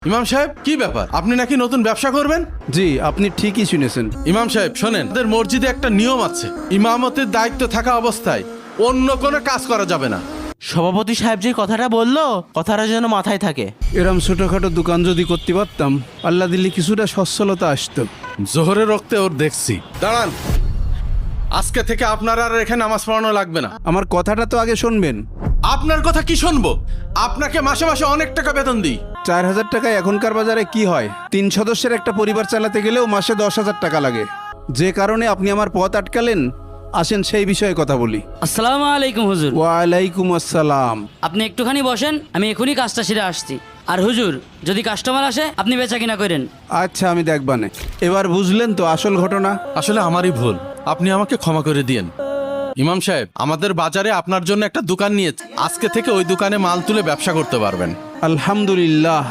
ইমাম সাহেব, কি ব্যাপার? আপনি নাকি নতুন ব্যবসা করবেন? জি, আপনি ঠিকই শুনেছেন। ইমাম সাহেব শোনেন, আমাদের মসজিদে একটা নিয়ম আছে, ইমামতের দায়িত্ব থাকা অবস্থায় অন্য কোনো কাজ করা যাবে না। সভাপতি সাহেব যে কথাটা বললো, কথাটা যেন মাথায় থাকে। এরম ছোটখাটো দোকান যদি করতে পারতাম, আল্লাহ দিল্লি কিছুটা সচ্ছলতা আসতো। জোহরের রক্তে ওর দেখছি। দাঁড়ান, আজকে থেকে আপনার আর এখানে নামাজ পড়ানো লাগবে না। আমার কথাটা তো আগে শুনবেন। আপনার কথা কি শুনবো? আপনাকে মাসে মাসে অনেক টাকা বেতন দিই। 4000 টাকায় এখনকার বাজারে কি হয়? 3 সদস্যের একটা পরিবার চালাতে গেলেও মাসে 10,000 টাকা লাগে। যে কারণে আপনি আমার পথ আটকালেন, আসেন সেই বিষয়ে কথা বলি। আসসালামু আলাইকুম হুজুর। ওয়ালাইকুম আসসালাম। আপনি একটুখানি বসেন, আমি এখনই কাজটা সেরে আসছি। আর হুজুর, যদি কাস্টমার আসে আপনি বেচা কিনা করেন। আচ্ছা, আমি দেখবানে। এবার বুঝলেন তো আসল ঘটনা? আসলে আমারই ভুল, আপনি আমাকে ক্ষমা করে দিয়েন। ইমাম সাহেব, আমাদের বাজারে আপনার জন্য একটা দোকান নিয়েছে, আজকে থেকে ওই দোকানে মাল তুলে ব্যবসা করতে পারবেন। আলহামদুলিল্লাহ,